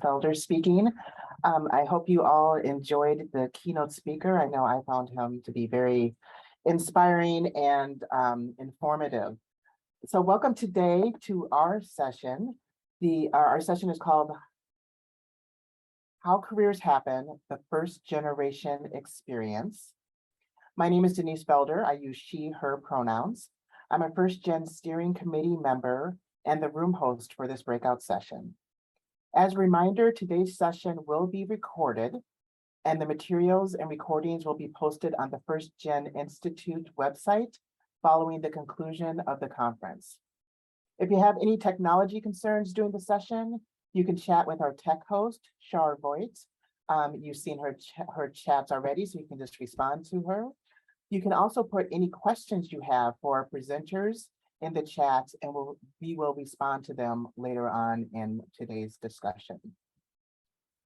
Felder speaking. I hope you all enjoyed the keynote speaker. I know I found him to be very inspiring and informative. So welcome today to our session. Our session is called How Careers Happen, the First Generation Experience. My name is Denise Felder. I use she, her pronouns. I'm a first gen steering committee member and the room host for this breakout session. As a reminder, today's session will be recorded and the materials and recordings will be posted on the First Gen Institute website following the conclusion of the conference. If you have any technology concerns during the session, you can chat with our tech host, Shar Voigt. You've seen her chats already, so you can just respond to her. You can also put any questions you have for our presenters in the chat, and we will respond to them later on in today's discussion.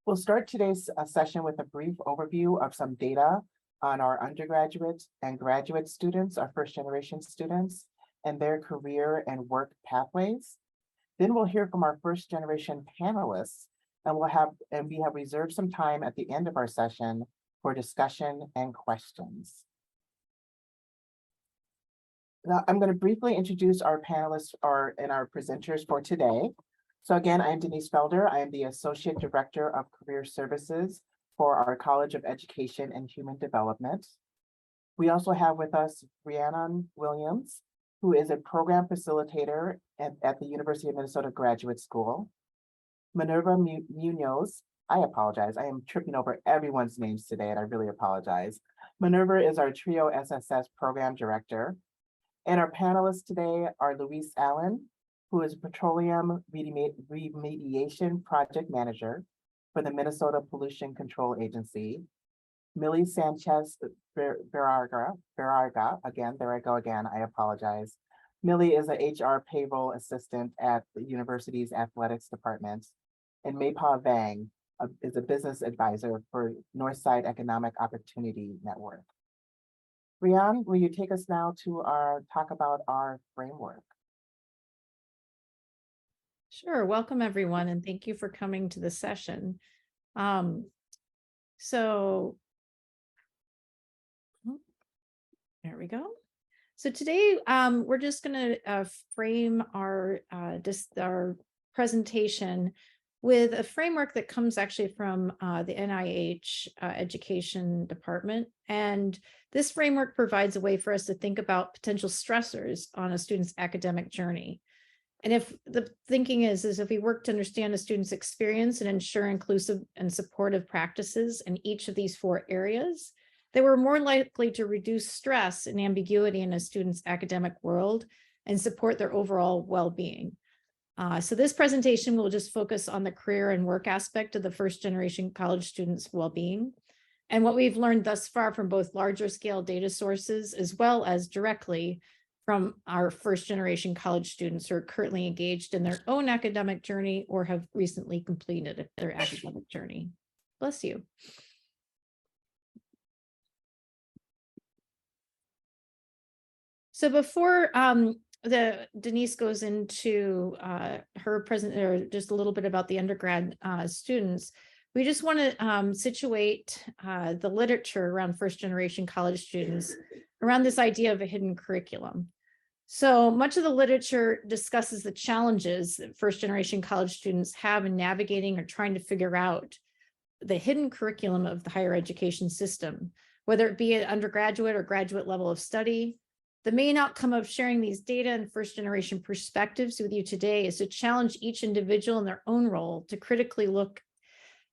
We'll start today's session with a brief overview of some data on our undergraduate and graduate students, our first generation students, and their career and work pathways. Then we'll hear from our first generation panelists, and we have reserved some time at the end of our session for discussion and questions. Now, I'm going to briefly introduce our panelists and our presenters for today. So again, I'm Denise Felder. I am the Associate Director of Career Services for our College of Education and Human Development. We also have with us Rhiannon Williams, who is a program facilitator at the University of Minnesota Graduate School. Minerva Munoz, I apologize. I am tripping over everyone's names today, and I really apologize. Minerva is our TRIO SSS Program Director. And our panelists today are Luis Allen, who is Petroleum Remediation Project Manager for the Minnesota Pollution Control Agency. Millie Sanchez Baraga, again, there I go again, I apologize. Millie is an HR payroll assistant at the university's athletics department. And Maypa Vang is a business advisor for Northside Economic Opportunity Network. Rhiannon, will you take us now to talk about our framework? Sure. Welcome, everyone, and thank you for coming to the session. There we go. So today, we're just going to frame our presentation with a framework that comes actually from the NIH education department. And this framework provides a way for us to think about potential stressors on a student's academic journey. And if the thinking is if we work to understand a student's experience and ensure inclusive and supportive practices in each of these 4 areas, then we're more likely to reduce stress and ambiguity in a student's academic world and support their overall well-being. So this presentation will just focus on the career and work aspect of the first generation college students' well-being and what we've learned thus far from both larger scale data sources as well as directly from our first generation college students who are currently engaged in their own academic journey or have recently completed their academic journey. Bless you. So before Denise goes into her just a little bit about the undergrad students, we just want to situate the literature around first generation college students around this idea of a hidden curriculum. So much of the literature discusses the challenges that first generation college students have in navigating or trying to figure out the hidden curriculum of the higher education system, whether it be at undergraduate or graduate level of study. The main outcome of sharing these data and first generation perspectives with you today is to challenge each individual in their own role to critically look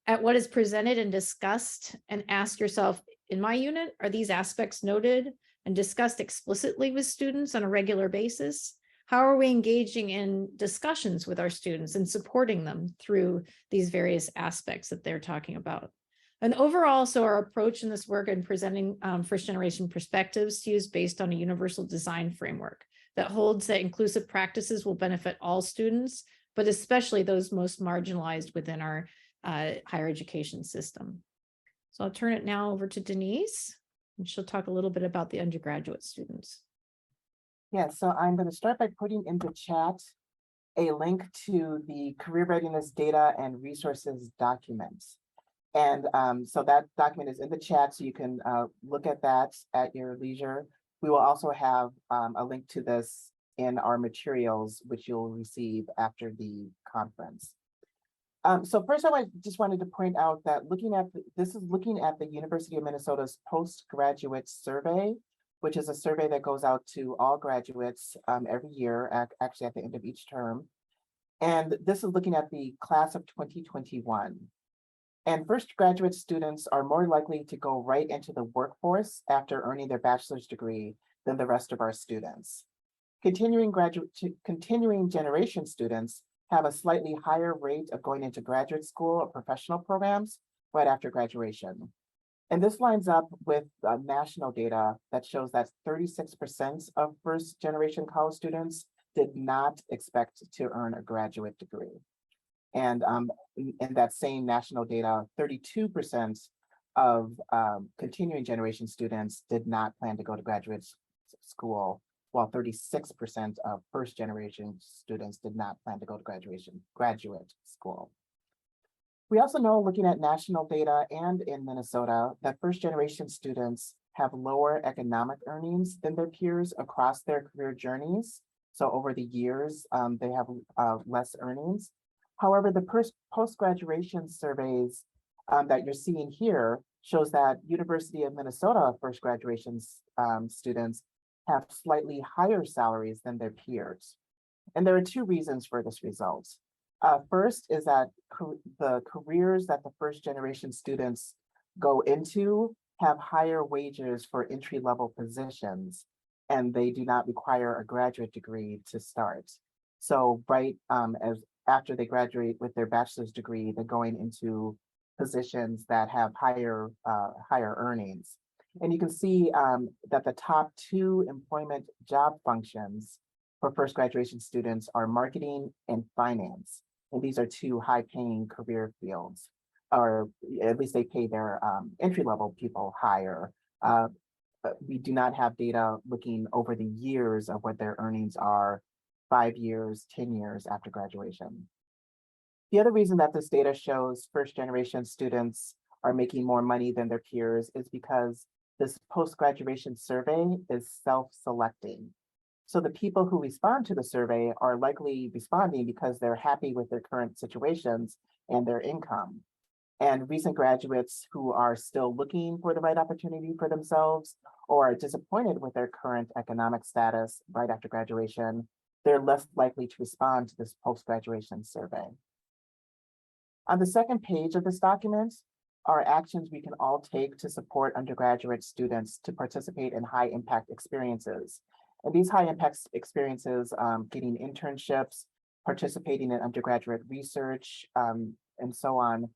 at what is presented and discussed and ask yourself, in my unit, are these aspects noted and discussed explicitly with students on a regular basis? How are we engaging in discussions with our students and supporting them through these various aspects that they're talking about? And overall, so our approach in this work in presenting first generation perspectives is based on a universal design framework that holds that inclusive practices will benefit all students, but especially those most marginalized within our higher education system. So I'll turn it now over to Denise, and she'll talk a little bit about the undergraduate students. Yeah, so I'm going to start by putting in the chat a link to the career readiness data and resources document. And so that document is in the chat, so you can look at that at your leisure. We will also have a link to this in our materials, which you'll receive after the conference. So first, just wanted to point out that this is looking at the University of Minnesota's postgraduate survey, which is a survey that goes out to all graduates every year, actually at the end of each term. And this is looking at the class of 2021. And first graduate students are more likely to go right into the workforce after earning their bachelor's degree than the rest of our students. Continuing generation students have a slightly higher rate of going into graduate school or professional programs right after graduation. And this lines up with national data that shows that 36% of first generation college students did not expect to earn a graduate degree. And in that same national data, 32% of continuing generation students did not plan to go to graduate school, while 36% of first generation students did not plan to go to graduate school. We also know, looking at national data and in Minnesota, that first generation students have lower economic earnings than their peers across their career journeys. So over the years, they have less earnings. However, the post-graduation surveys that you're seeing here shows that University of Minnesota first graduation students have slightly higher salaries than their peers. And there are two reasons for this result. First is that the careers that the first generation students go into have higher wages for entry-level positions, and they do not require a graduate degree to start. So as after they graduate with their bachelor's degree, they're going into positions that have higher earnings. And you can see that the top two employment job functions for first graduation students are marketing and finance. And these are two high-paying career fields, or at least they pay their entry-level people higher. But we do not have data looking over the years of what their earnings are 5 years, 10 years after graduation. The other reason that this data shows first generation students are making more money than their peers is because this post-graduation survey is self-selecting. So the people who respond to the survey are likely responding because they're happy with their current situations and their income. And recent graduates who are still looking for the right opportunity for themselves or are disappointed with their current economic status right after graduation, they're less likely to respond to this post-graduation survey. On the second page of this document are actions we can all take to support undergraduate students to participate in high impact experiences. And these high impact experiences, getting internships, participating in undergraduate research, and so on,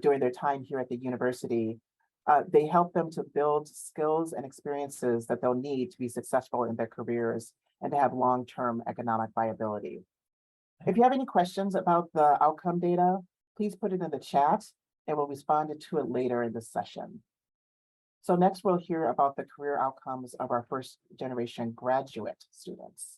during their time here at the university, they help them to build skills and experiences that they'll need to be successful in their careers and to have long-term economic viability. If you have any questions about the outcome data, please put it in the chat and we'll respond to it later in this session. So next we'll hear about the career outcomes of our first generation graduate students.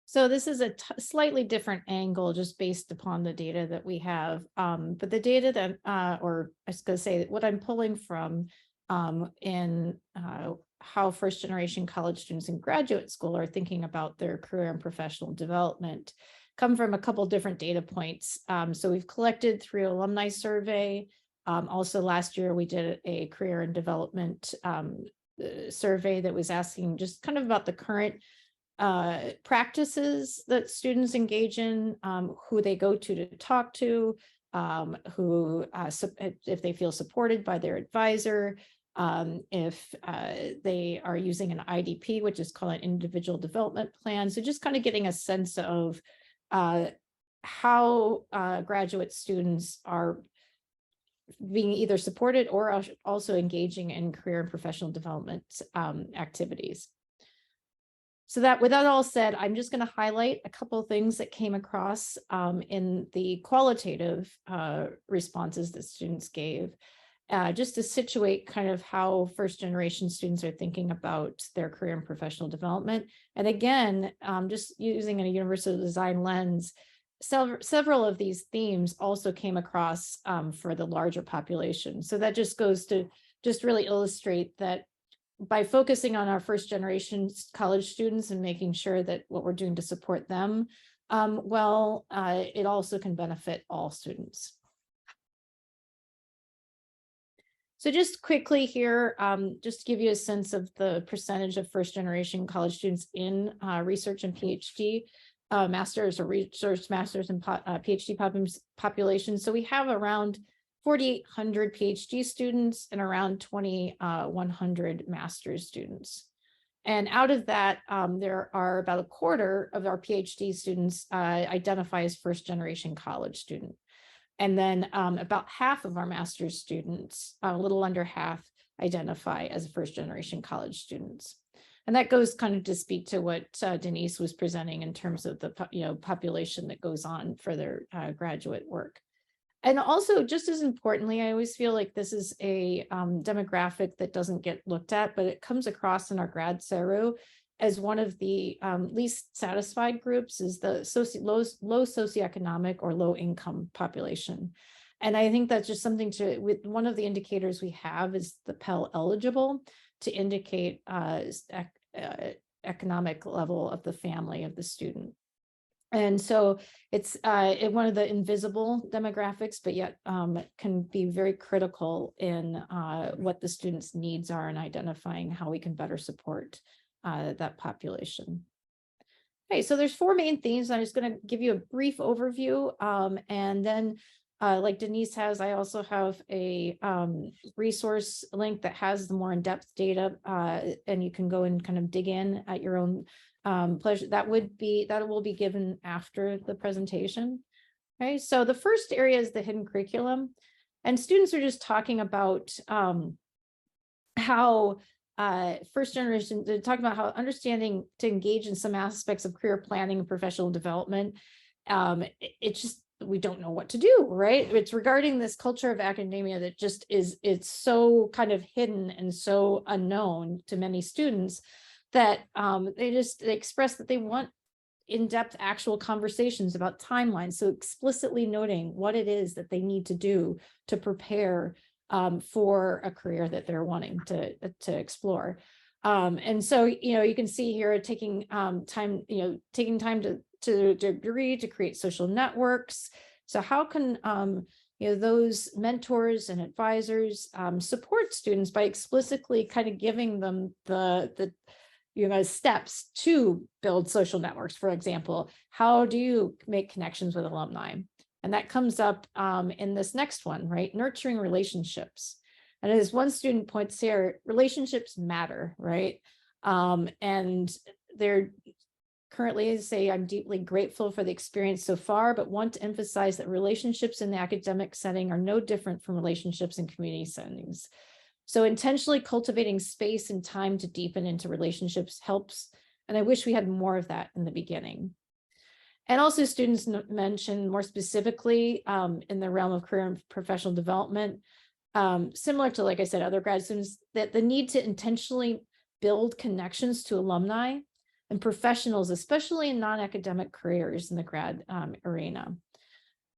So this is a slightly different angle just based upon the data that we have. But the data that, or I was going to say, what I'm pulling from in how first generation college students in graduate school are thinking about their career and professional development come from a couple different data points. So we've collected through alumni survey. Also last year, we did a career and development survey that was asking just kind of about the current practices that students engage in, who they go to talk to, who if they feel supported by their advisor, if they are using an IDP, which is called an individual development plan. So just kind of getting a sense of how graduate students are being either supported or also engaging in career and professional development activities. So that with that all said, I'm just going to highlight a couple of things that came across in the qualitative responses that students gave. just to situate kind of how first generation students are thinking about their career and professional development. And again, just using a universal design lens, several of these themes also came across for the larger population. So that just goes to just really illustrate that by focusing on our first generation college students and making sure that what we're doing to support them, it also can benefit all students. So just quickly here, just to give you a sense of the percentage of first generation college students in research and PhD, masters or research masters and PhD population. So we have around 4,800 PhD students and around 2,100 master's students. And out of that, there are about a quarter of our PhD students identify as first generation college student. And then about half of our master's students, a little under half, identify as first generation college students. And that goes kind of to speak to what Denise was presenting in terms of the population that goes on for their graduate work. And also, just as importantly, I always feel like this is a demographic that doesn't get looked at, but it comes across in our grad CERU as one of the least satisfied groups is the low socioeconomic or low income population. And I think that's just something with one of the indicators we have is the Pell eligible to indicate economic level of the family of the student. And so it's one of the invisible demographics, but yet can be very critical in what the students' needs are and identifying how we can better support that population. Okay, so there's four main themes. I'm just going to give you a brief overview, and then like Denise has, I also have a resource link that has the more in-depth data, and you can go and kind of dig in at your own pleasure. That will be given after the presentation. Okay, so the first area is the hidden curriculum, and students are just talking about how first generation, they're talking about how understanding to engage in some aspects of career planning and professional development. It's just, we don't know what to do, right? It's regarding this culture of academia that just it's so kind of hidden and so unknown to many students that they express that they want in-depth actual conversations about timelines. So explicitly noting what it is that they need to do to prepare for a career that they're wanting to explore. And so, you can see here taking time to degree to create social networks. So how can those mentors and advisors support students by explicitly kind of giving them the steps to build social networks? For example, how do you make connections with alumni? And that comes up in this next one, right? Nurturing relationships. And as one student points here, relationships matter, right? And they're currently say, I'm deeply grateful for the experience so far, but want to emphasize that relationships in the academic setting are no different from relationships in community settings. So intentionally cultivating space and time to deepen into relationships helps. And I wish we had more of that in the beginning. And also students mentioned more specifically in the realm of career and professional development, similar to, like I said, other grad students, that the need to intentionally build connections to alumni and professionals, especially in non-academic careers in the grad arena.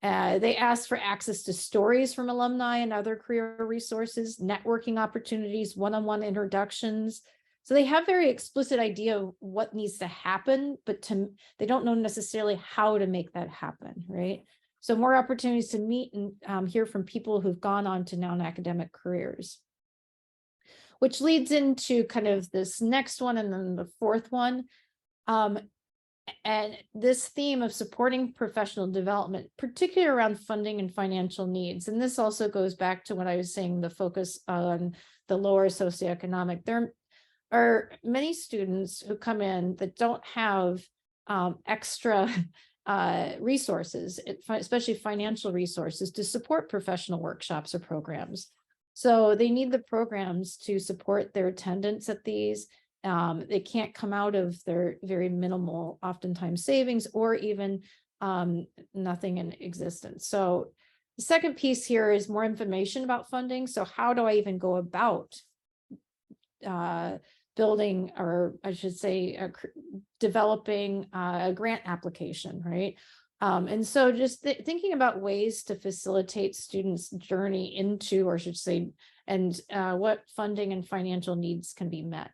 They asked for access to stories from alumni and other career resources, networking opportunities, one-on-one introductions. So they have very explicit idea of what needs to happen, but they don't know necessarily how to make that happen, right? So more opportunities to meet and hear from people who've gone on to non-academic careers. Which leads into kind of this next one and then the fourth one. And this theme of supporting professional development, particularly around funding and financial needs. And this also goes back to what I was saying, the focus on the lower socioeconomic. There are many students who come in that don't have extra resources, especially financial resources, to support professional workshops or programs. So they need the programs to support their attendance at these. They can't come out of their very minimal, oftentimes savings, or even nothing in existence. So The second piece here is more information about funding. So how do I even go about building, or I should say, developing a grant application, right? And so just thinking about ways to facilitate students' journey into, or I should say, and what funding and financial needs can be met,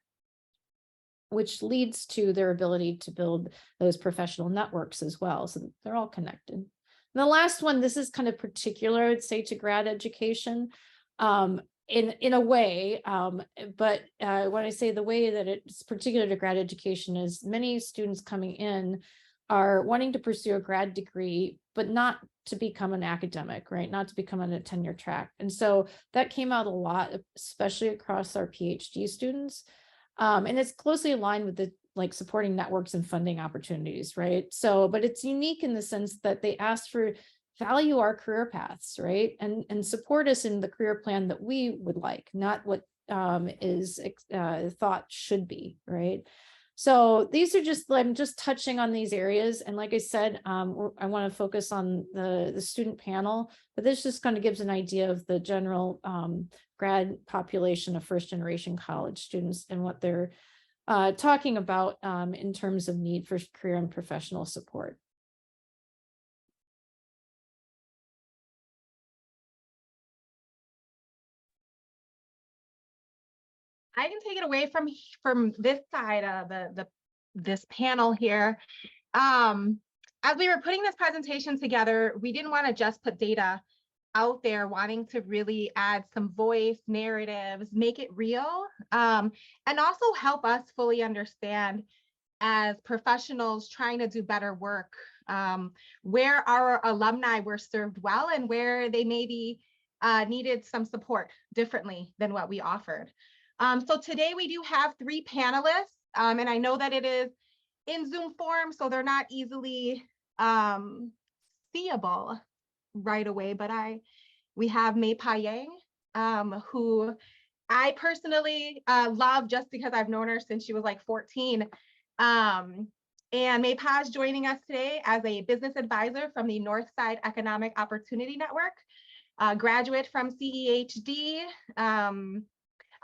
which leads to their ability to build those professional networks as well. So they're all connected. And the last one, this is kind of particular, I'd say, to grad education. In a way, but when I say the way that it's particular to grad education is many students coming in are wanting to pursue a grad degree, but not to become an academic, right? Not to become on a tenure track. And so that came out a lot, especially across our PhD students. And it's closely aligned with the supporting networks and funding opportunities, right? So, but it's unique in the sense that they asked for value our career paths, right? And support us in the career plan that we would like, not what is thought should be, right? So these are just, I'm just touching on these areas. And like I said, I want to focus on the student panel, but this just kind of gives an idea of the general grad population of first generation college students and what they're talking about in terms of need for career and professional support. I can take it away from this side of this panel here. As we were putting this presentation together, we didn't want to just put data out there, wanting to really add some voice, narratives, make it real, and also help us fully understand as professionals trying to do better work, where our alumni were served well and where they maybe needed some support differently than what we offered. So today we do have 3 panelists, and I know that it is in Zoom form, so they're not easily seeable right away, but we have Mei-Pa Yang, who I personally love just because I've known her since she was like 14. And Mei-Pa is joining us today as a business advisor from the Northside Economic Opportunity Network, graduate from CEHD.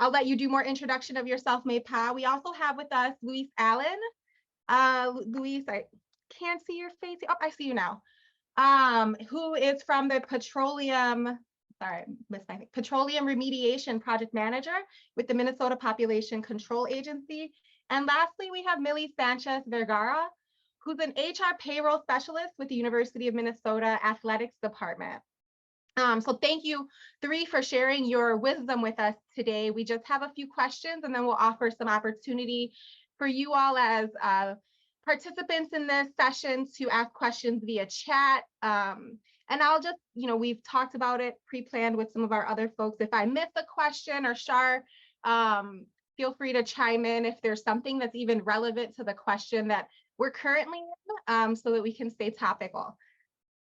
I'll let you do more introduction of yourself, Mei-Pa. We also have with us Luis Allen. Luis, I can't see your face. Oh, I see you now. Who is from the Petroleum Remediation Project Manager with the Minnesota Population Control Agency. And lastly, we have Millie Sanchez Vergara, who's an HR payroll specialist with the University of Minnesota Athletics Department. So thank you 3 for sharing your wisdom with us today. We just have a few questions and then we'll offer some opportunity for you all as participants in this session to ask questions via chat. And I'll just, we've talked about it pre-planned with some of our other folks. If I miss a question or Shar, feel free to chime in if there's something that's even relevant to the question that we're currently in, so that we can stay topical.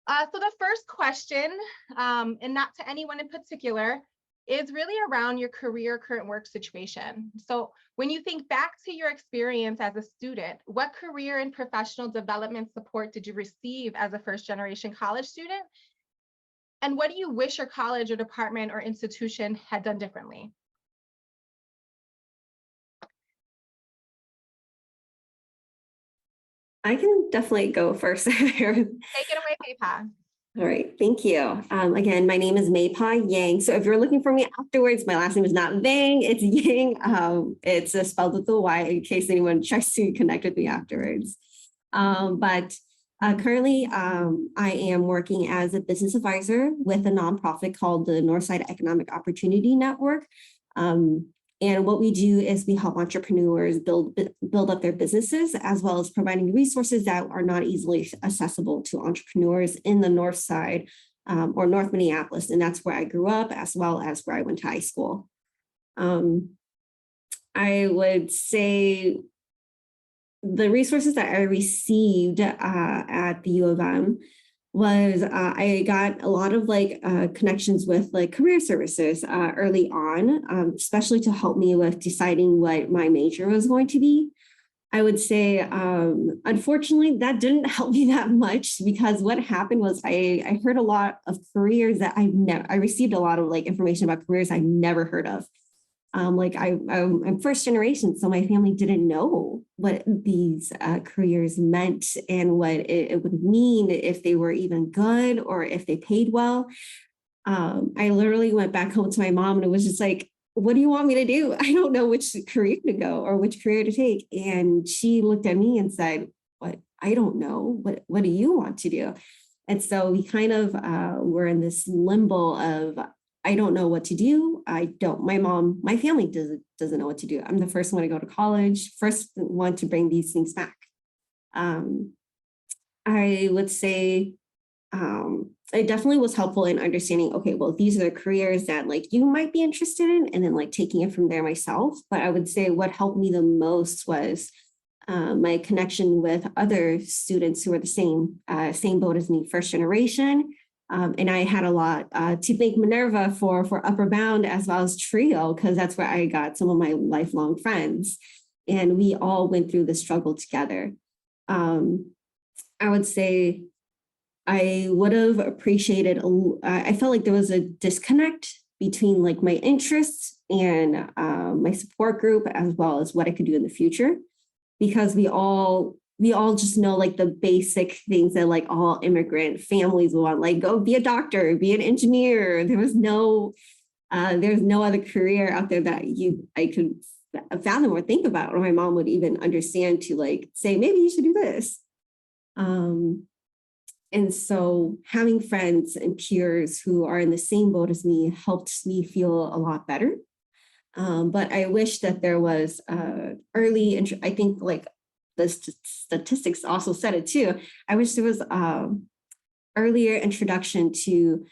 So the first question, and not to anyone in particular, is really around your career current work situation. So when you think back to your experience as a student, what career and professional development support did you receive as a first generation college student? And what do you wish your college or department or institution had done differently? I can definitely go first. Take it away, Mei-Pa. All right, thank you. Again, my name is Mei-Pa Yang. So if you're looking for me afterwards, my last name is not Vang, it's Yang. It's spelled with a Y in case anyone tries to connect with me afterwards. But currently, I am working as a business advisor with a nonprofit called the Northside Economic Opportunity Network. And what we do is we help entrepreneurs build up their businesses, as well as providing resources that are not easily accessible to entrepreneurs in the North Side or North Minneapolis. And that's where I grew up, as well as where I went to high school. I would say the resources that I received at the U of M was I got a lot of connections with career services early on, especially to help me with deciding what my major was going to be. I would say, unfortunately, that didn't help me that much, because what happened was I heard a lot of careers that I received a lot of like information about careers I never heard of. I'm first generation, so my family didn't know what these careers meant and what it would mean, if they were even good or if they paid well. I literally went back home to my mom and it was just like, what do you want me to do? I don't know which career to go or which career to take. And she looked at me and said, what? I don't know. What do you want to do? And so we kind of were in this limbo of, I don't know what to do. My family doesn't know what to do. I'm the first one to go to college, first one to bring these things back. I would say, it definitely was helpful in understanding, okay, well, these are the careers that like you might be interested in, and then like taking it from there myself. But I would say what helped me the most was my connection with other students who were the same boat as me, first generation. And I had a lot to thank Minerva for Upper Bound as well as Trio, because that's where I got some of my lifelong friends. And we all went through the struggle together. I would say I would have appreciated, I felt like there was a disconnect between like my interests and my support group, as well as what I could do in the future, because we all just know like the basic things that like all immigrant families want, like go be a doctor, be an engineer. There's no other career out there that I could fathom or think about, or my mom would even understand to like say, maybe you should do this. And so having friends and peers who are in the same boat as me helped me feel a lot better. But I wish that there was I think like the statistics also said it too. I wish there was earlier introduction to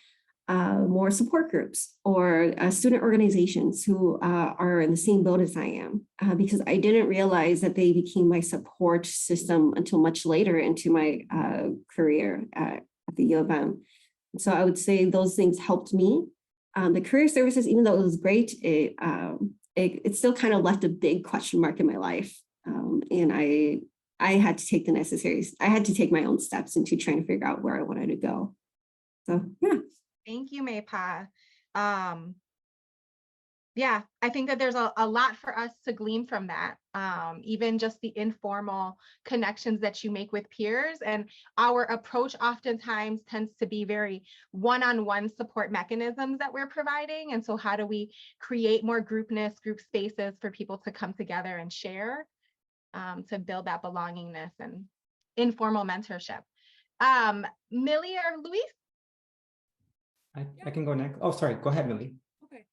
more support groups or student organizations who are in the same boat as I am, because I didn't realize that they became my support system until much later into my career at the U of M. So I would say those things helped me. The career services, even though it was great, it still kind of left a big question mark in my life. And I had to take I had to take my own steps into trying to figure out where I wanted to go. So, yeah. Thank you, Maypa. Yeah, I think that there's a lot for us to glean from that. Even just the informal connections that you make with peers, and our approach oftentimes tends to be very one-on-one support mechanisms that we're providing. And so how do we create more group spaces for people to come together and share, to build that belongingness and informal mentorship. Millie or Luis? I can go next. Oh, sorry. Go ahead, Millie. Okay.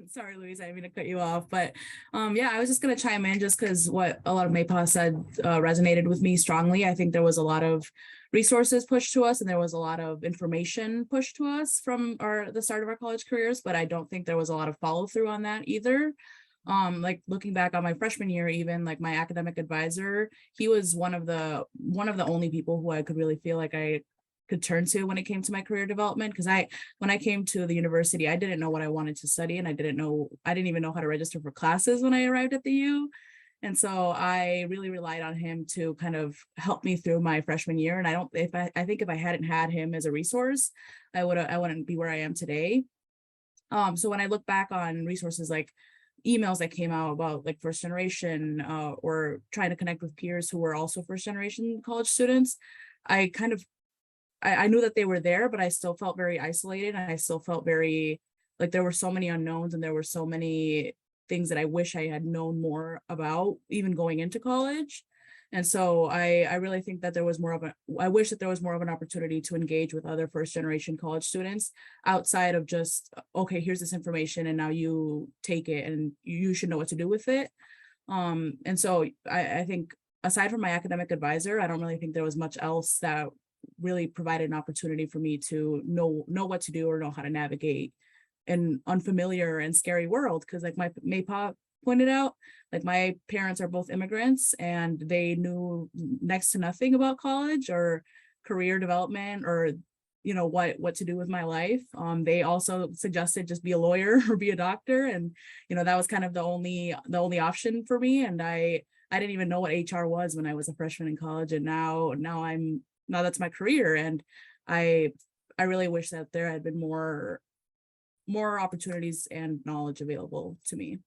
Sorry, Louise, I didn't mean to cut you off, but yeah, I was just going to chime in just because what a lot of Maypa said resonated with me strongly. I think there was a lot of resources pushed to us, and there was a lot of information pushed to us from the start of our college careers, but I don't think there was a lot of follow through on that either. Like looking back on my freshman year, even like my academic advisor, he was one of the only people who I could really feel like I could turn to when it came to my career development. Because when I came to the university, I didn't know what I wanted to study, and I didn't even know how to register for classes when I arrived at the U. And so I really relied on him to kind of help me through my freshman year. And I think if I hadn't had him as a resource, I wouldn't be where I am today. So when I look back on resources like emails that came out about like first generation or trying to connect with peers who were also first generation college students, I knew that they were there, but I still felt very isolated, and I still felt very like there were so many unknowns, and there were so many things that I wish I had known more about even going into college. And so I really think that I wish that there was more of an opportunity to engage with other first generation college students outside of just, okay, here's this information and now you take it and you should know what to do with it. And so I think aside from my academic advisor, I don't really think there was much else that really provided an opportunity for me to know what to do or know how to navigate an unfamiliar and scary world. Because like my Maypa pointed out, like my parents are both immigrants, and they knew next to nothing about college or career development or what to do with my life. They also suggested just be a lawyer or be a doctor, and that was kind of the only option for me. And I I didn't even know what HR was when I was a freshman in college, and now that's my career, and I really wish that there had been more opportunities and knowledge available to me.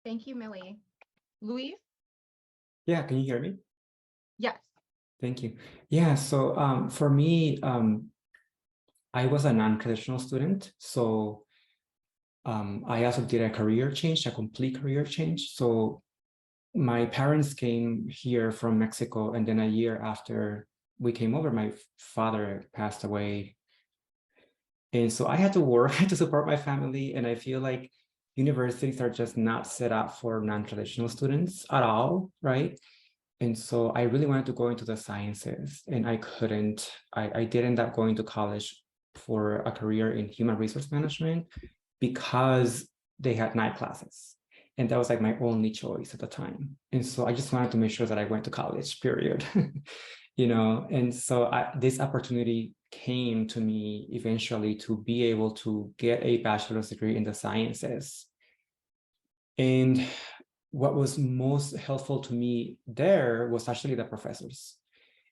Thank you, Millie. Luis? Yeah, can you hear me? Yes. Thank you. Yeah, so for me, I was a non-traditional student. So I also did a career change, a complete career change. So my parents came here from Mexico, and then a year after we came over, my father passed away. And so I had to work to support my family. And I feel like universities are just not set up for non-traditional students at all, right? And so I really wanted to go into the sciences, and I couldn't. I did end up going to college for a career in human resource management because they had night classes. And that was like my only choice at the time. And so I just wanted to make sure that I went to college, period. And so this opportunity came to me eventually to be able to get a bachelor's degree in the sciences. And what was most helpful to me there was actually the professors.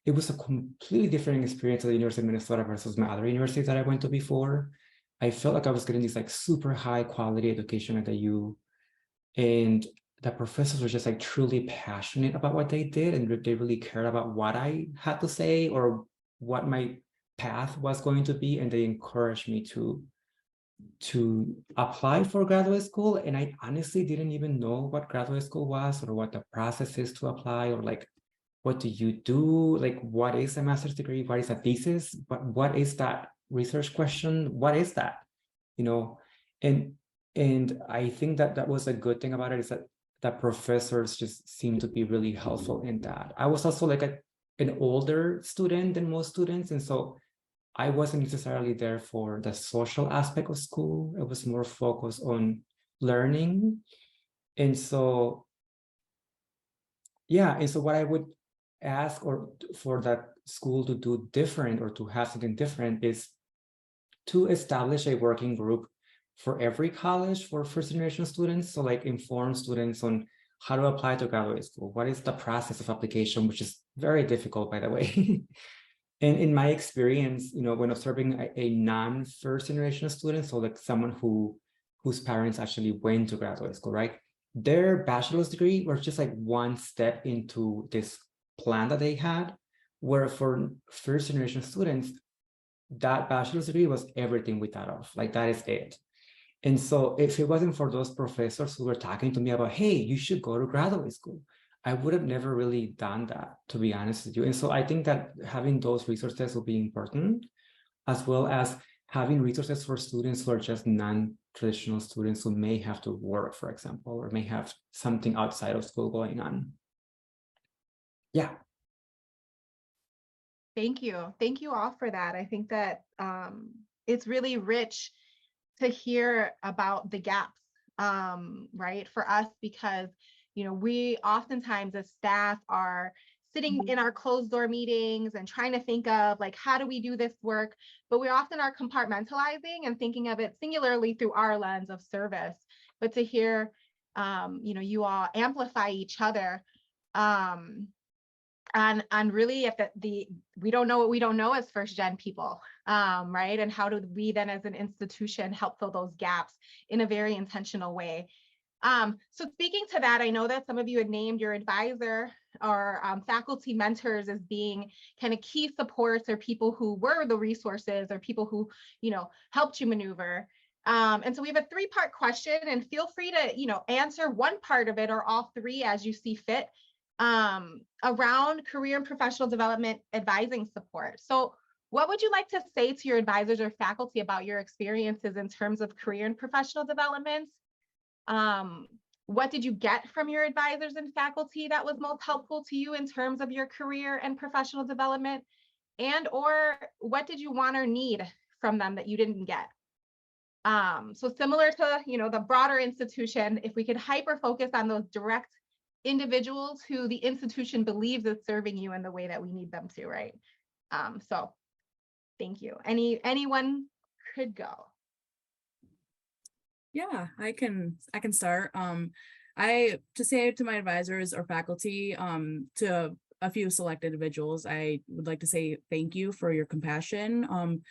It was a completely different experience at the University of Minnesota versus my other universities that I went to before. I felt like I was getting this like super high quality education at the U, and the professors were just like truly passionate about what they did, and they really cared about what I had to say or what my path was going to be, and they encouraged me to apply for graduate school. And I honestly didn't even know what graduate school was or what the process is to apply, or like, what do you do? Like, what is a master's degree? What is a thesis? But what is that research question? What is that? And I think that was a good thing about it, is that professors just seem to be really helpful in that. I was also like an older student than most students. And so I wasn't necessarily there for the social aspect of school. It was more focused on learning. And so, yeah. And so what I would ask or for that school to do different, or to have something different, is to establish a working group for every college for first generation students. So like inform students on how to apply to graduate school. What is the process of application, which is very difficult, by the way. And in my experience, when observing a non-first generation student, so like someone whose parents actually went to graduate school, right? Their bachelor's degree was just like one step into this plan that they had, where for first generation students, that bachelor's degree was everything we thought of. Like, that is it. And so if it wasn't for those professors who were talking to me about, hey, you should go to graduate school, I would have never really done that, to be honest with you. And so I think that having those resources will be important, as well as having resources for students who are just non-traditional students who may have to work, for example, or may have something outside of school going on. Yeah. Thank you. Thank you all for that. I think that it's really rich to hear about the gaps, right, for us, because, we oftentimes as staff are sitting in our closed door meetings and trying to think of like, how do we do this work? But we often are compartmentalizing and thinking of it singularly through our lens of service. But to hear, you all amplify each other, and really if we don't know what we don't know as first gen people, right? And how do we then as an institution help fill those gaps in a very intentional way? So speaking to that, I know that some of you had named your advisor or faculty mentors as being kind of key supports, or people who were the resources, or people who, helped you maneuver. And so we have a 3-part question, and feel free to, answer one part of it or all 3 as you see fit, around career and professional development advising support. So what would you like to say to your advisors or faculty about your experiences in terms of career and professional development? What did you get from your advisors and faculty that was most helpful to you in terms of your career and professional development? And or what did you want or need from them that you didn't get? So similar to, the broader institution, if we could hyper focus on those direct individuals who the institution believes is serving you in the way that we need them to, right? So thank you. Anyone could go. Yeah, I can start. I to say to my advisors or faculty, to a few select individuals, I would like to say thank you for your compassion.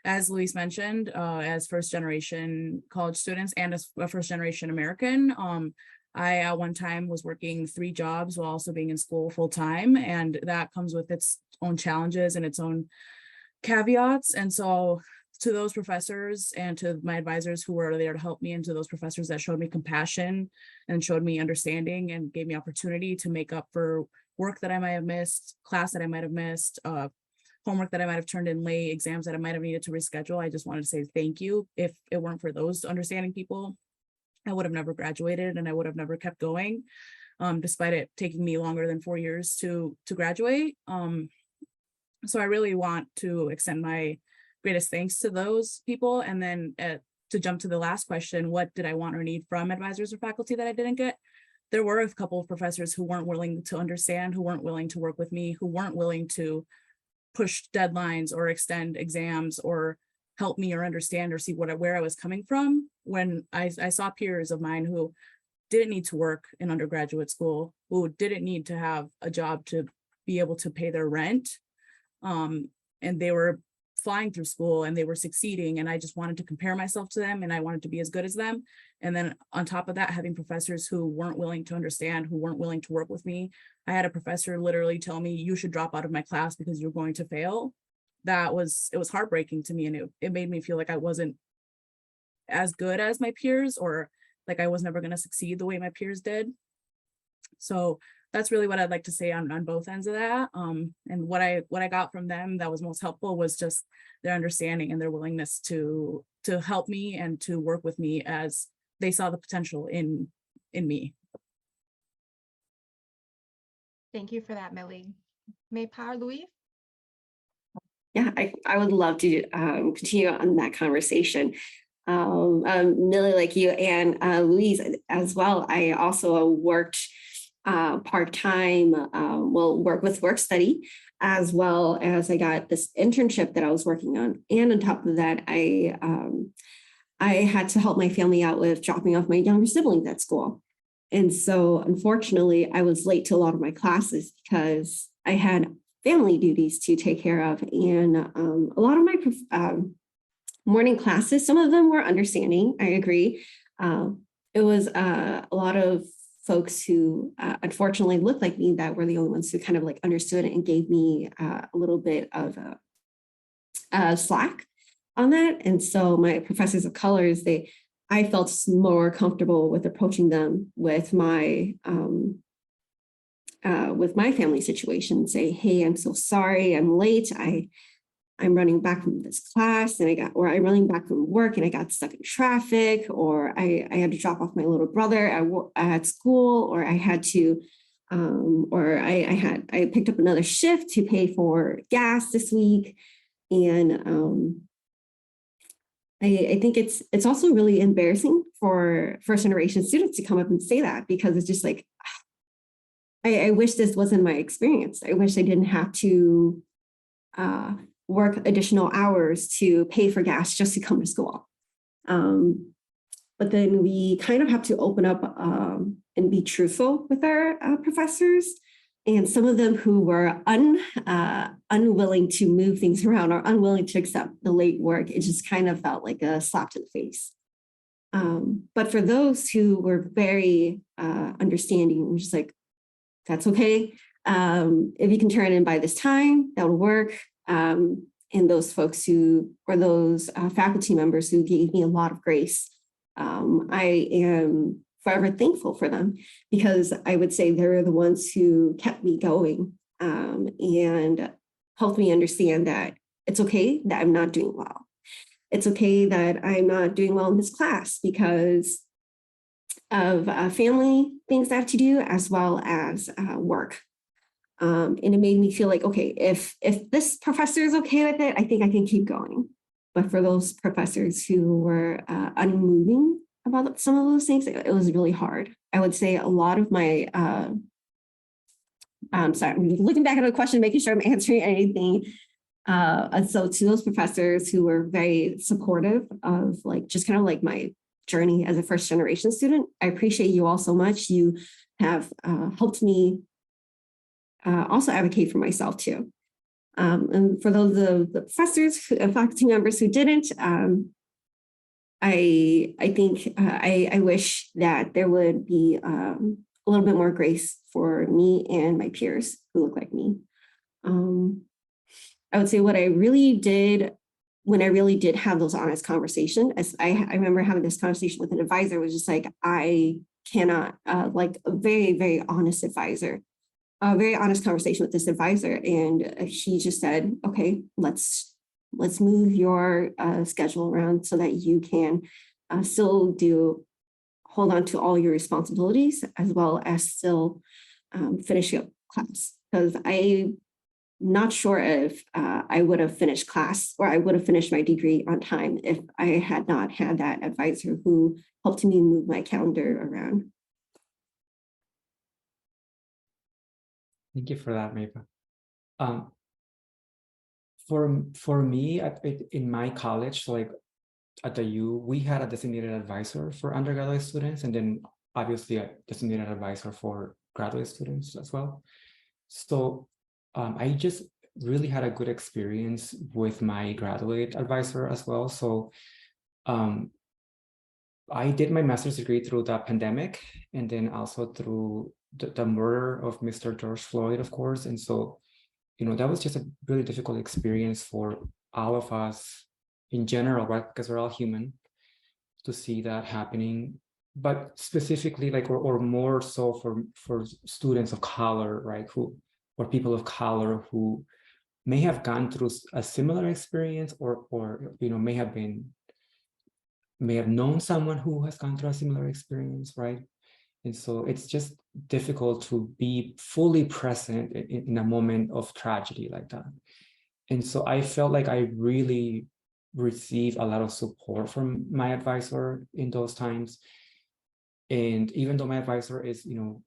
As Luis mentioned, as first generation college students and as a first generation American, I at one time was working 3 jobs while also being in school full time, and that comes with its own challenges and its own caveats. And so to those professors and to my advisors who were there to help me, and to those professors that showed me compassion and showed me understanding and gave me opportunity to make up for work that I might have missed, class that I might have missed, homework that I might have turned in late, exams that I might have needed to reschedule. I just wanted to say thank you. If it weren't for those understanding people, I would have never graduated and I would have never kept going, despite it taking me longer than 4 years to graduate. So I really want to extend my greatest thanks to those people. And then to jump to the last question, what did I want or need from advisors or faculty that I didn't get? There were a couple of professors who weren't willing to understand, who weren't willing to work with me, who weren't willing to push deadlines or extend exams or help me or understand or see where I was coming from. When I saw peers of mine who didn't need to work in undergraduate school, who didn't need to have a job to be able to pay their rent, and they were flying through school and they were succeeding, and I just wanted to compare myself to them and I wanted to be as good as them. And then on top of that, having professors who weren't willing to understand, who weren't willing to work with me. I had a professor literally tell me, you should drop out of my class because you're going to fail. It was heartbreaking to me, and it made me feel like I wasn't as good as my peers, or like I was never going to succeed the way my peers did. So that's really what I'd like to say on both ends of that. And what I got from them that was most helpful was just their understanding and their willingness to help me and to work with me as they saw the potential in me. Thank you for that, Millie. Maypa, Luis? Yeah, I would love to continue on that conversation. Millie, like you, and Louise as well. I also worked part-time, work with work study, as well as I got this internship that I was working on. And on top of that, I had to help my family out with dropping off my younger siblings at school. And so unfortunately, I was late to a lot of my classes because I had family duties to take care of. And a lot of my morning classes, some of them were understanding, I agree. It was a lot of folks who unfortunately looked like me that were the only ones who kind of like understood it and gave me a little bit of slack on that. And so my professors of colors, I felt more comfortable with approaching them with my family situation, say, hey, I'm so sorry, I'm late. I'm running back from this class and I'm running back from work and I got stuck in traffic, or I had to drop off my little brother at school, or I had to, or I picked up another shift to pay for gas this week. And I think it's also really embarrassing for first generation students to come up and say that, because it's just like, I wish this wasn't my experience. I wish I didn't have to work additional hours to pay for gas just to come to school. But then we kind of have to open up and be truthful with our professors. And some of them who were unwilling to move things around or unwilling to accept the late work, it just kind of felt like a slap to the face. But for those who were very understanding, which is like, that's okay. If you can turn it in by this time, that will work. And those folks those faculty members who gave me a lot of grace, I am forever thankful for them, because I would say they're the ones who kept me going and helped me understand that it's okay that I'm not doing well. It's okay that I'm not doing well in this class because of family things I have to do, as well as work. And it made me feel like, okay, if this professor is okay with it, I think I can keep going. But for those professors who were unmoving about some of those things, it was really hard. I would say a lot of my, sorry, I'm looking back at the question, making sure I'm answering anything. So to those professors who were very supportive of like, just kind of like my journey as a first generation student. I appreciate you all so much. You have helped me also advocate for myself too. And for those of the professors, faculty members who didn't, I think I wish that there would be a little bit more grace for me and my peers who look like me. I would say what I really did when I really did have those honest conversations, as I remember having this conversation with an advisor, was just like, I cannot, like a very, very honest advisor, a very honest conversation with this advisor. And she just said, okay, let's move your schedule around so that you can still hold on to all your responsibilities, as well as still finish up class. Because I'm not sure if I would have finished class or I would have finished my degree on time if I had not had that advisor who helped me move my calendar around. Thank you for that, Maypa. For me, in my college, so like at the U, we had a designated advisor for undergraduate students, and then obviously a designated advisor for graduate students as well. So I just really had a good experience with my graduate advisor as well. So I did my master's degree through the pandemic, and then also through the murder of Mr. George Floyd, of course. And so, you know, that was just a really difficult experience for all of us in general, right? Because we're all human, to see that happening. But specifically, like, or more so for students of color, right? Or people of color who may have gone through a similar experience, or you know, may have known someone who has gone through a similar experience, right? And so it's just difficult to be fully present in a moment of tragedy like that. And so I felt like I really received a lot of support from my advisor in those times. And even though my advisor is, you know,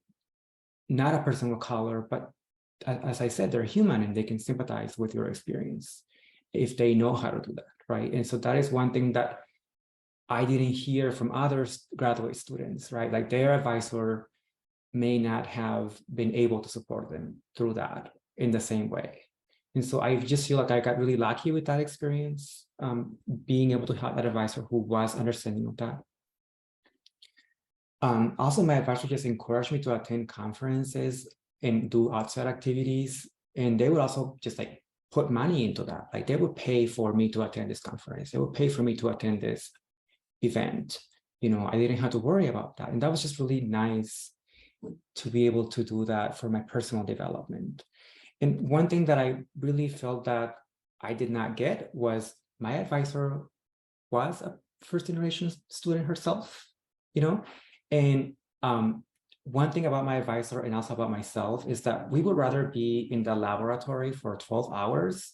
not a person of color, but as I said, they're human and they can sympathize with your experience if they know how to do that, right? And so that is one thing that I didn't hear from other graduate students, right? Like their advisor may not have been able to support them through that in the same way. And so I just feel like I got really lucky with that experience, being able to have that advisor who was understanding of that. Also, my advisor just encouraged me to attend conferences and do outside activities. And they would also just like put money into that. Like they would pay for me to attend this conference. They would pay for me to attend this event. You know, I didn't have to worry about that. And that was just really nice to be able to do that for my personal development. And one thing that I really felt that I did not get was my advisor was a first generation student herself, you know? And one thing about my advisor and also about myself is that we would rather be in the laboratory for 12 hours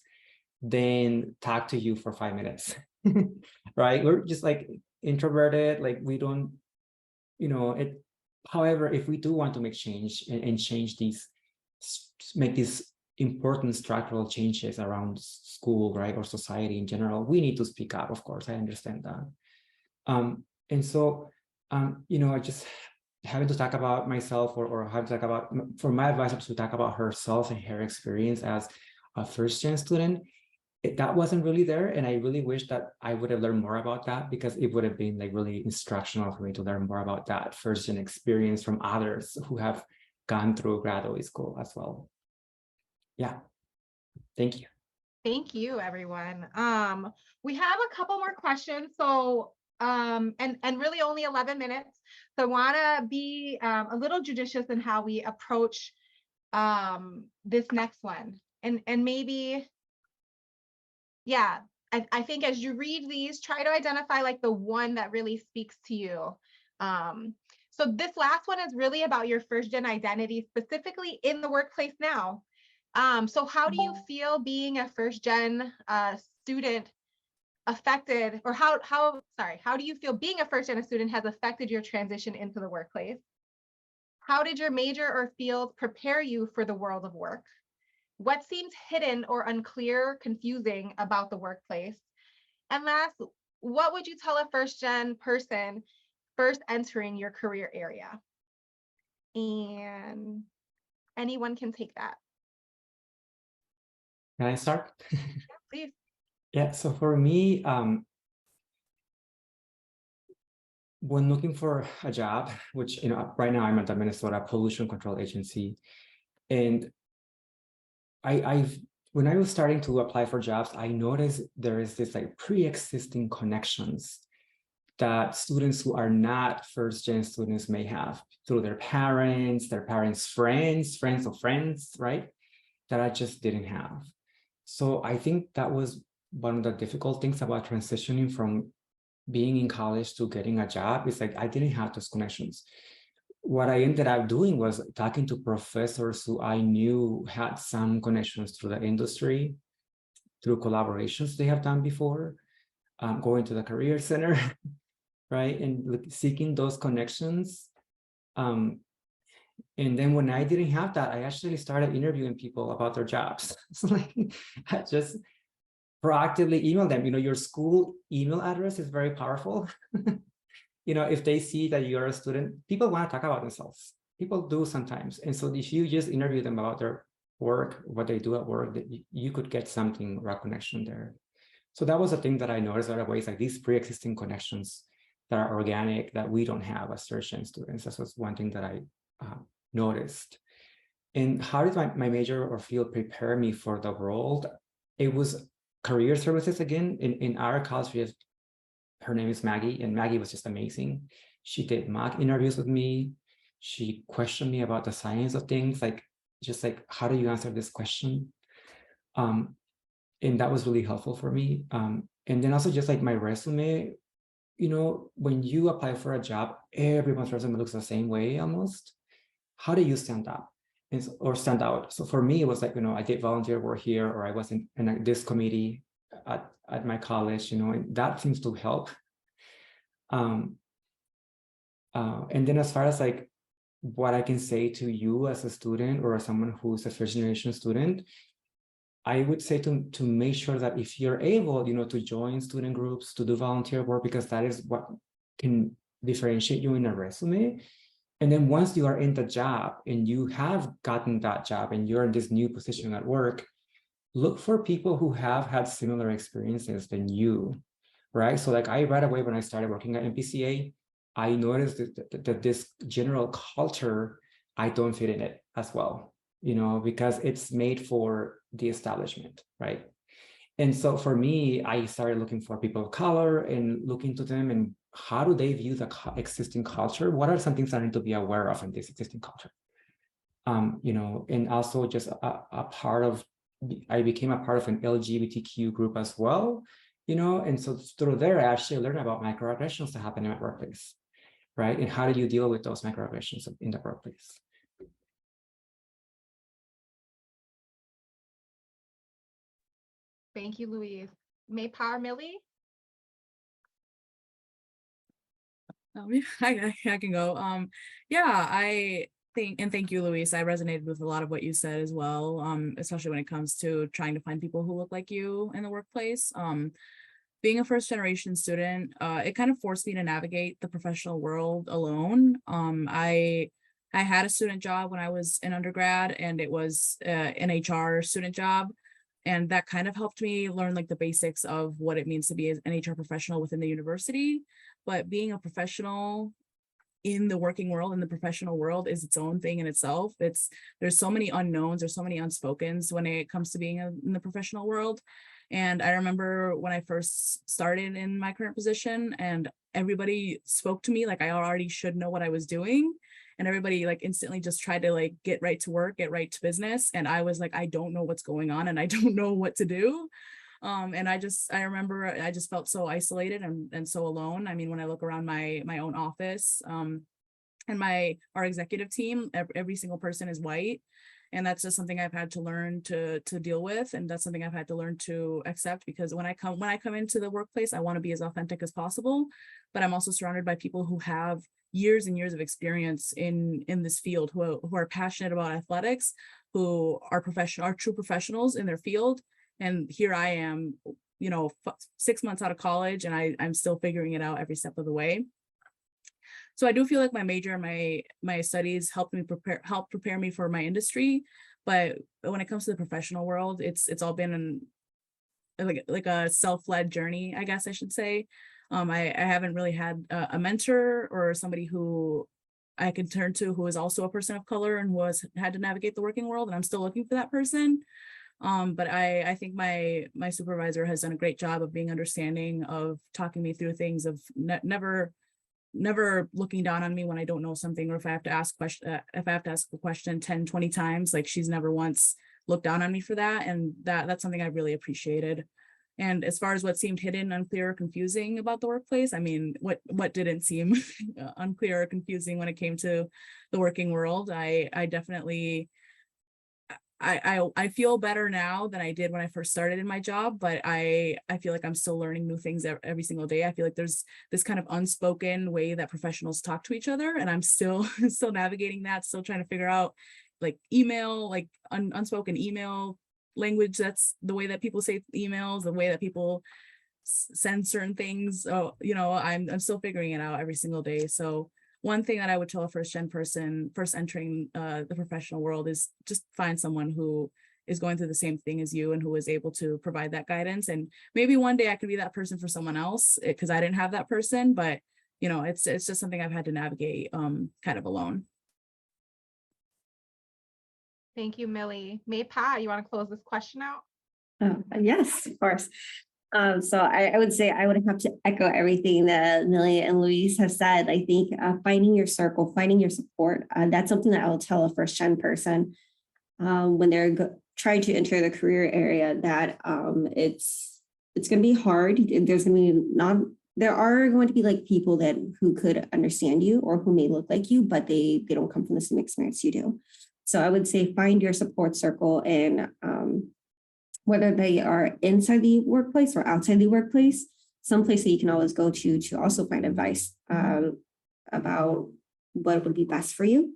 than talk to you for 5 minutes, right? We're just like introverted, like we don't, you know, it. However, if we do want to make change and change these, make these important structural changes around school, right, or society in general, we need to speak up. Of course, I understand that. And so, you know, I just having to talk about myself or having to talk about, for my advisor to talk about herself and her experience as a first-gen student, that wasn't really there. And I really wish that I would have learned more about that, because it would have been like really instructional for me to learn more about that first-gen experience from others who have gone through graduate school as well. Yeah, thank you. Thank you, everyone. We have a couple more questions. So, and really only 11 minutes. So I want to be a little judicious in how we approach this next one. And maybe, yeah, I think as you read these, try to identify like the one that really speaks to you. So this last one is really about your first-gen identity, specifically in the workplace now. So how do you feel being a first-gen student affected, or how do you feel being a first-gen student has affected your transition into the workplace? How did your major or field prepare you for the world of work? What seems hidden or unclear, confusing about the workplace? And last, what would you tell a first-gen person first entering your career area? And anyone can take that. Can I start? Please. Yeah, so for me, when looking for a job, which, right now I'm at the Minnesota Pollution Control Agency, and when I was starting to apply for jobs, I noticed there is this like pre-existing connections that students who are not first-gen students may have through their parents' friends, friends of friends, right? That I just didn't have. So I think that was one of the difficult things about transitioning from being in college to getting a job. Is like I didn't have those connections. What I ended up doing was talking to professors who I knew had some connections through the industry, through collaborations they have done before, going to the career center, right? And seeking those connections. And then when I didn't have that, I actually started interviewing people about their jobs. So like, I just proactively email them. Your school email address is very powerful. If they see that you're a student, people want to talk about themselves. People do sometimes. And so if you just interview them about their work, what they do at work, that you could get something, a connection there. So that was a thing that I noticed right away. It's like these pre-existing connections that are organic that we don't have as first-gen students. That was one thing that I noticed. And how did my major or field prepare me for the world? It was career services again. In our college, her name is Maggie, and Maggie was just amazing. She did mock interviews with me. She questioned me about the science of things, just like, how do you answer this question? And that was really helpful for me. And then also just like my resume, when you apply for a job, everyone's resume looks the same way almost. How do you stand up or stand out? So for me, it was like, I did volunteer work here, or I was in this committee at my college, and that seems to help. And then as far as like what I can say to you as a student or as someone who's a first generation student, I would say to make sure that if you're able, to join student groups, to do volunteer work, because that is what can differentiate you in a resume. And then once you are in the job and you have gotten that job and you're in this new position at work, look for people who have had similar experiences than you, right? So like I right away when I started working at MPCA, I noticed that this general culture, I don't fit in it as well, because it's made for the establishment, right? And so for me, I started looking for people of color and looking to them and how do they view the existing culture? What are some things I need to be aware of in this existing culture? And also just I became a part of an LGBTQ group as well, and so through there, I actually learned about microaggressions that happen in my workplace, right? And how do you deal with those microaggressions in the workplace? Thank you, Louise. Maypower Millie? I can go. Yeah, thank you, Luis. I resonated with a lot of what you said as well, especially when it comes to trying to find people who look like you in the workplace. Being a first generation student, it kind of forced me to navigate the professional world alone. I had a student job when I was in undergrad, and it was an HR student job. And that kind of helped me learn like the basics of what it means to be an HR professional within the university. But being a professional in the working world, in the professional world, is its own thing in itself. There's so many unknowns, there's so many unspokens when it comes to being in the professional world. And I remember when I first started in my current position and everybody spoke to me like I already should know what I was doing. And everybody like instantly just tried to like get right to work, get right to business. And I was like, I don't know what's going on and I don't know what to do. And I remember I just felt so isolated and so alone. I mean, when I look around my own office and our executive team, every single person is white. And that's just something I've had to learn to deal with. And that's something I've had to learn to accept, because when I come into the workplace, I want to be as authentic as possible, but I'm also surrounded by people who have years and years of experience in this field, who are passionate about athletics, who are true professionals in their field. And here I am 6 months out of college, and I'm still figuring it out every step of the way. So I do feel like my major and my studies help prepare me for my industry. But when it comes to the professional world, it's all been like a self-led journey, I guess I should say. I haven't really had a mentor or somebody who I could turn to who is also a person of color and who has had to navigate the working world, and I'm still looking for that person. But I think my supervisor has done a great job of being understanding, of talking me through things, of never looking down on me when I don't know something, or if I have to ask a question 10, 20 times, like she's never once looked down on me for that. And that's something I really appreciated. And as far as what seemed hidden, unclear, or confusing about the workplace, I mean, what didn't seem unclear or confusing when it came to the working world? I definitely, I feel better now than I did when I first started in my job, but I feel like I'm still learning new things every single day. I feel like there's this kind of unspoken way that professionals talk to each other, and I'm still navigating that, still trying to figure out like email, like unspoken email language. That's the way that people say emails, the way that people send certain things. Oh, I'm still figuring it out every single day. So one thing that I would tell a first-gen person first entering the professional world is just find someone who is going through the same thing as you and who is able to provide that guidance. And maybe one day I can be that person for someone else, because I didn't have that person, but it's just something I've had to navigate kind of alone. Thank you, Millie. Maypa, you want to close this question out? Yes, of course. So I would say I would have to echo everything that Millie and Louise have said. I think finding your circle, finding your support, that's something that I will tell a first-gen person when they're trying to enter the career area, that it's going to be hard. There are going to be like people who could understand you or who may look like you, but they don't come from the same experience you do. So I would say find your support circle, and whether they are inside the workplace or outside the workplace, someplace that you can always go to also find advice about what would be best for you.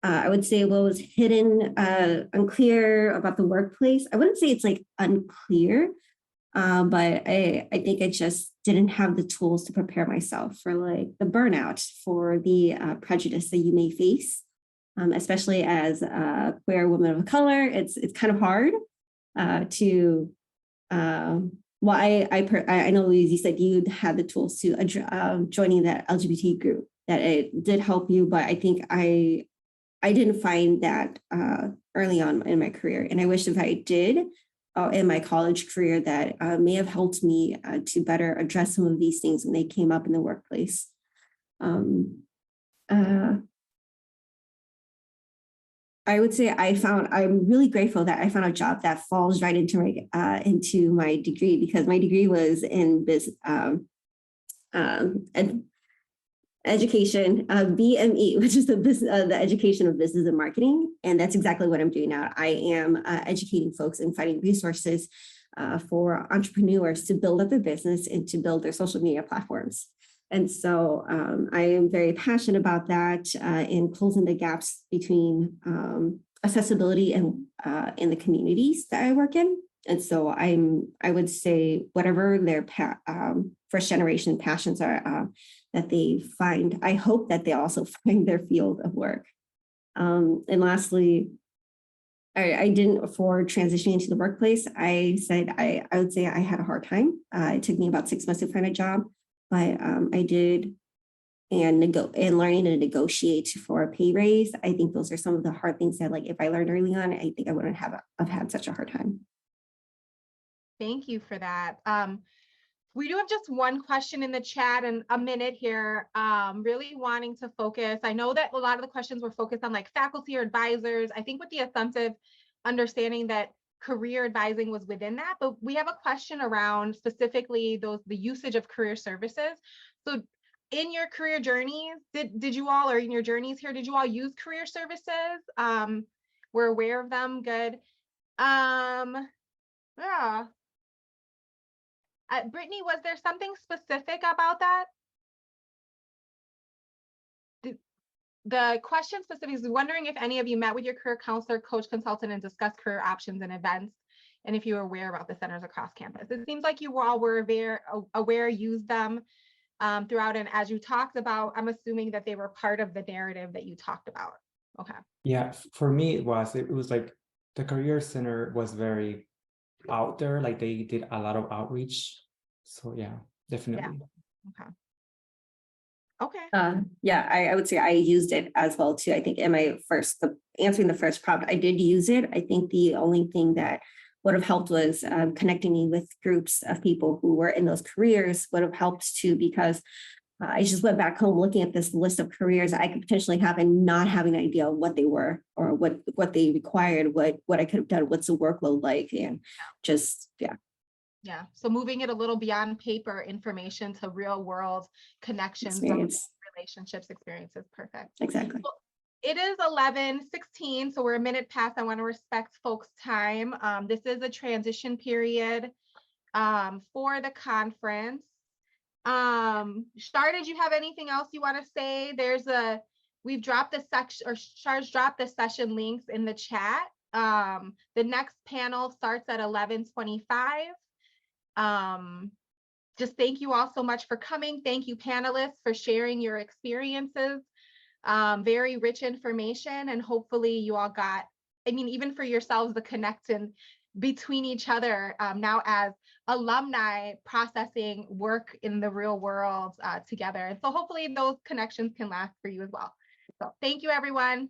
I would say what was hidden, unclear about the workplace. I wouldn't say it's like unclear, but I think I just didn't have the tools to prepare myself for like the burnout, for the prejudice that you may face, especially as a queer woman of color. It's kind of hard to I know, Louise, you said you had the tools to joining that LGBT group, that it did help you, but I think I didn't find that early on in my career, and I wish if I did in my college career, that may have helped me to better address some of these things when they came up in the workplace. I would say I'm really grateful that I found a job that falls right into my degree, because my degree was in education, BME, which is the education of business and marketing. And that's exactly what I'm doing now. I am educating folks and finding resources for entrepreneurs to build up their business and to build their social media platforms. And so I am very passionate about that, in closing the gaps between accessibility and in the communities that I work in. And so I would say whatever their first generation passions are, that they find, I hope that they also find their field of work. And lastly, I didn't, for transitioning into the workplace, I would say I had a hard time. It took me about 6 months to find a job. But I did, and learning to negotiate for a pay raise. I think those are some of the hard things that, like, if I learned early on, I think I wouldn't have had such a hard time. Thank you for that. We do have just one question in the chat and a minute here. Really wanting to focus. I know that a lot of the questions were focused on like faculty or advisors. I think with the assumptive understanding that career advising was within that, but we have a question around specifically the usage of career services. So in your career journeys, did you all, or in your journeys here, did you all use career services? We're aware of them. Good. Yeah. Brittany, was there something specific about that? The question specifically is wondering if any of you met with your career counselor, coach, consultant, and discussed career options and events and if you were aware about the centers across campus. It seems like you all were aware, used them throughout, and as you talked about, I'm assuming that they were part of the narrative that you talked about. Okay. Yeah, for me, it was like the Career Center was very out there, like they did a lot of outreach. So yeah, definitely. Okay. Okay. Yeah, I would say I used it as well too. I think in my answering the first prompt, I did use it. I think the only thing that would have helped was connecting me with groups of people who were in those careers would have helped too, because I just went back home looking at this list of careers I could potentially have and not having an idea of what they were or what they required, what I could have done, what's the workload like, and just, yeah. Yeah, so moving it a little beyond paper information to real world connections, relationships, experiences. Perfect. Exactly. Well, it is 11:16, so we're a minute past. I want to respect folks' time. This is a transition period for the conference. Shar, did you have anything else you want to say? We've dropped the section, or Shar's dropped the session links in the chat. The next panel starts at 11:25. Just thank you all so much for coming. Thank you, panelists, for sharing your experiences. Very rich information, and hopefully you all got, I mean, even for yourselves, the connection between each other now as alumni processing work in the real world together. And so hopefully those connections can last for you as well. So thank you, everyone.